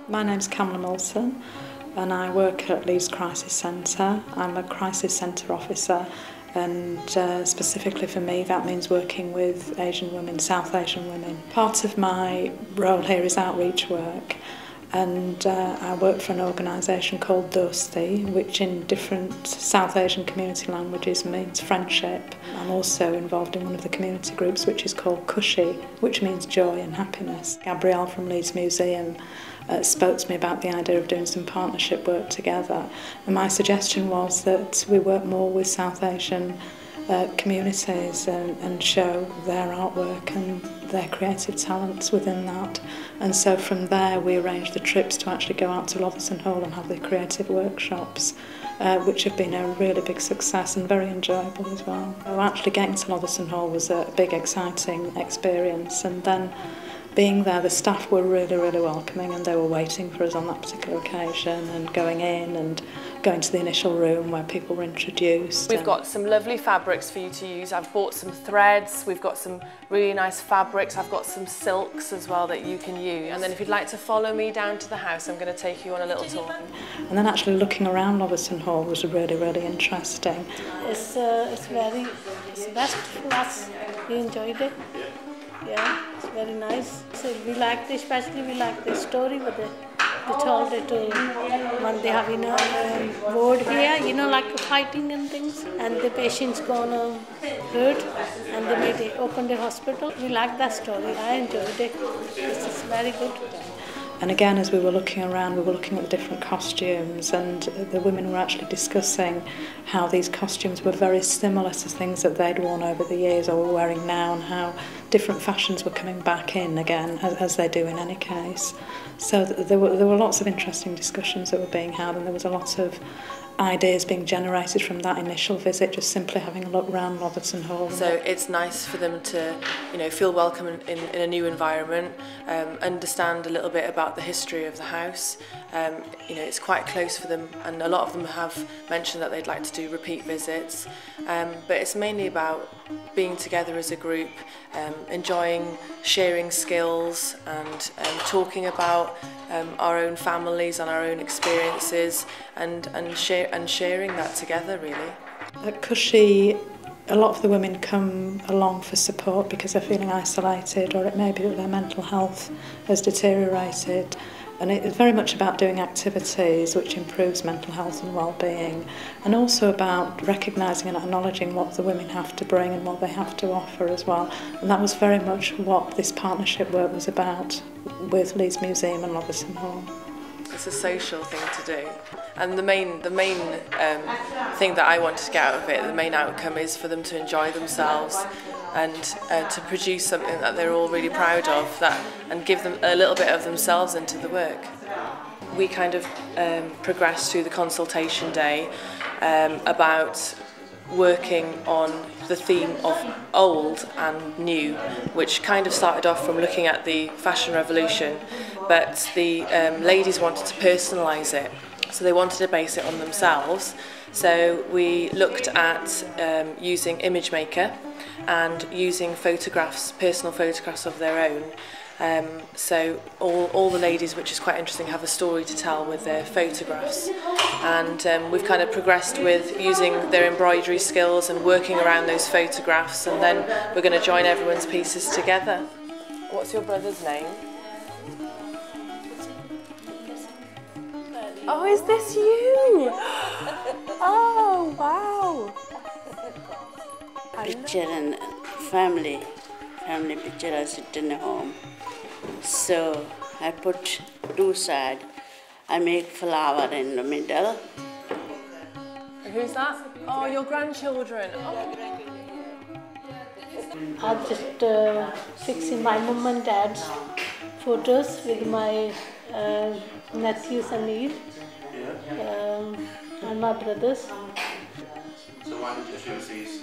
My name's Cameron Wilson and I work at Leeds Crisis Centre. I'm a Crisis Centre officer and specifically for me that means working with Asian women, South Asian women. Part of my role here is outreach work and I work for an organisation called Dosti, which in different South Asian community languages means friendship. I'm also involved in one of the community groups which is called KHUSHI, which means joy and happiness. Gabrielle from Leeds Museum spoke to me about the idea of doing some partnership work together, and my suggestion was that we work more with South Asian communities and show their artwork and their creative talents within that. And so from there we arranged the trips to actually go out to Lotherson Hall and have the creative workshops, which have been a really big success and very enjoyable as well. So actually getting to Lotherson Hall was a big exciting experience, and then being there, the staff were really welcoming and they were waiting for us on that particular occasion and going in and going to the initial room where people were introduced. We've got some lovely fabrics for you to use. I've bought some threads, we've got some really nice fabrics, I've got some silks as well that you can use. And then if you'd like to follow me down to the house, I'm going to take you on a little tour. And then actually looking around Lotherson Hall was really interesting. It's best for us. We enjoyed it. Yeah, it's very nice. So we liked it, especially we liked the story with they told it when they have ward here, like fighting and things, and the patients gonna hurt, and they made it open the hospital. We liked that story. I enjoyed it. It's very good. And again, as we were looking around, we were looking at the different costumes, and the women were actually discussing how these costumes were very similar to things that they'd worn over the years or were wearing now, and how different fashions were coming back in again, as they do in any case. So there were lots of interesting discussions that were being had, and there was a lot of ideas being generated from that initial visit, just simply having a look around Lotherson Hall. So it's nice for them to, feel welcome in a new environment, understand a little bit about the history of the house. It's quite close for them, and a lot of them have mentioned that they'd like to do repeat visits. But it's mainly about being together as a group, enjoying sharing skills and talking about our own families and our own experiences and sharing that together, really. At KHUSHI, a lot of the women come along for support because they're feeling isolated, or it may be that their mental health has deteriorated. And it's very much about doing activities which improves mental health and well-being, and also about recognising and acknowledging what the women have to bring and what they have to offer as well. And that was very much what this partnership work was about with Leeds Museum and Lotherson Hall. It's a social thing to do, and the main thing that I wanted to get out of it, the main outcome, is for them to enjoy themselves and to produce something that they're all really proud of, and give them a little bit of themselves into the work. We kind of progressed through the consultation day about working on the theme of old and new, which kind of started off from looking at the fashion revolution, but the ladies wanted to personalise it, so they wanted to base it on themselves. So we looked at using ImageMaker and using photographs, personal photographs of their own. So all the ladies, which is quite interesting, have a story to tell with their photographs, and we've kind of progressed with using their embroidery skills and working around those photographs, and then we're going to join everyone's pieces together. What's your brother's name? Oh, is this you? Oh, wow. Picture and family picture. I sit in a home. So I put two sides. I make flower in the middle. And who's that? Oh, your grandchildren. Oh. I'm just fixing my mum and dad's photos with my nephews and niece, and my brothers. So why did you choose these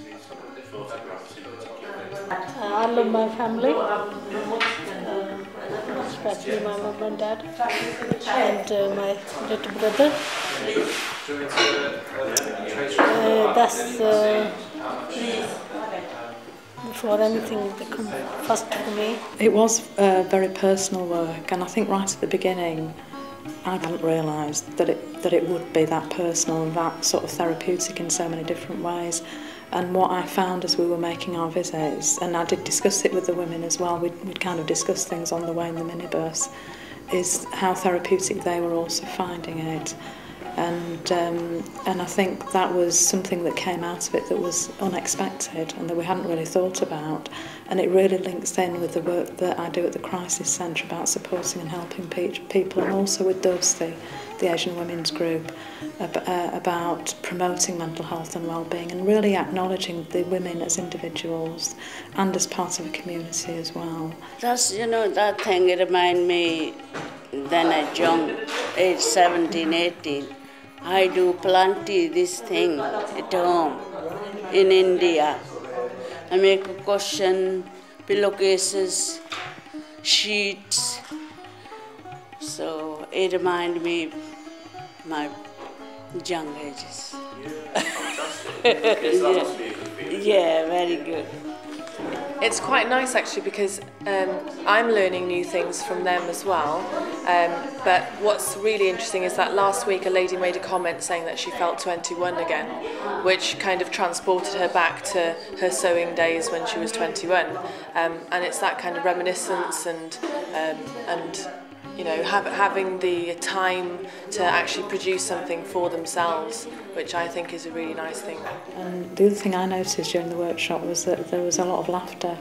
photographs in particular? I love my family, especially my mum and dad, and my little brother. That's before anything become first for me. It was very personal work, and I think right at the beginning I hadn't realised that it would be that personal and that sort of therapeutic in so many different ways. And what I found as we were making our visits, and I did discuss it with the women as well, we'd kind of discussed things on the way in the minibus, is how therapeutic they were also finding it. And I think that was something that came out of it that was unexpected and that we hadn't really thought about. And it really links in with the work that I do at the Crisis Centre about supporting and helping people, and also with DUBS, the Asian Women's Group, about promoting mental health and well-being and really acknowledging the women as individuals and as part of a community as well. That's, that thing remind me then at young age 17, 18. I do plenty this thing at home in India. I make a cushion, pillowcases, sheets. So it reminds me my young ages. Yeah, very good. It's quite nice actually because I'm learning new things from them as well. But what's really interesting is that last week a lady made a comment saying that she felt 21 again, which kind of transported her back to her sewing days when she was 21. And it's that kind of reminiscence and having the time to actually produce something for themselves, which I think is a really nice thing. And the other thing I noticed during the workshop was that there was a lot of laughter,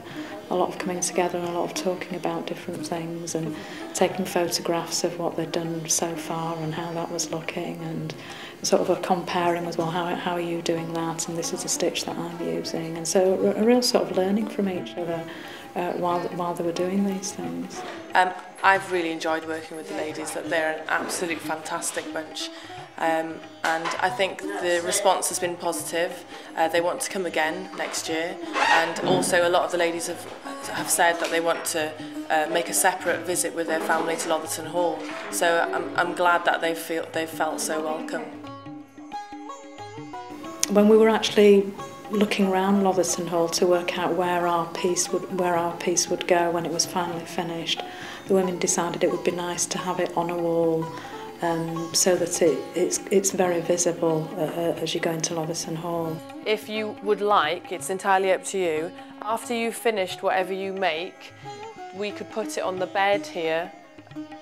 a lot of coming together and a lot of talking about different things and taking photographs of what they'd done so far and how that was looking, and sort of a comparing with, well, how are you doing that, and this is a stitch that I'm using. And so a real sort of learning from each other while they were doing these things. I've really enjoyed working with the ladies. That they're an absolute fantastic bunch, and I think the response has been positive. They want to come again next year, and also a lot of the ladies have said that they want to make a separate visit with their family to Lotherton Hall. So I'm glad that they've felt so welcome. When we were actually looking around Lotherton Hall to work out where our piece would go when it was finally finished, the women decided it would be nice to have it on a wall, so that it's very visible as you go into Lotherton Hall. If you would like, it's entirely up to you. After you've finished whatever you make, we could put it on the bed here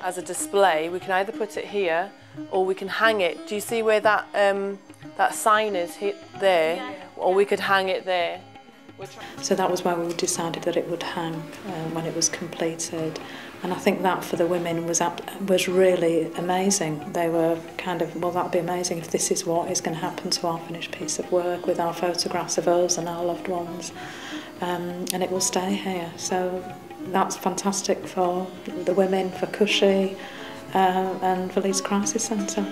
as a display. We can either put it here or we can hang it. Do you see where that that sign is there? Or we could hang it there. So that was why we decided that it would hang when it was completed. And I think that for the women was really amazing. They were kind of, well, that'd be amazing if this is what is going to happen to our finished piece of work with our photographs of us and our loved ones. And it will stay here. So that's fantastic for the women, for KHUSHI, and for Leeds Crisis Centre.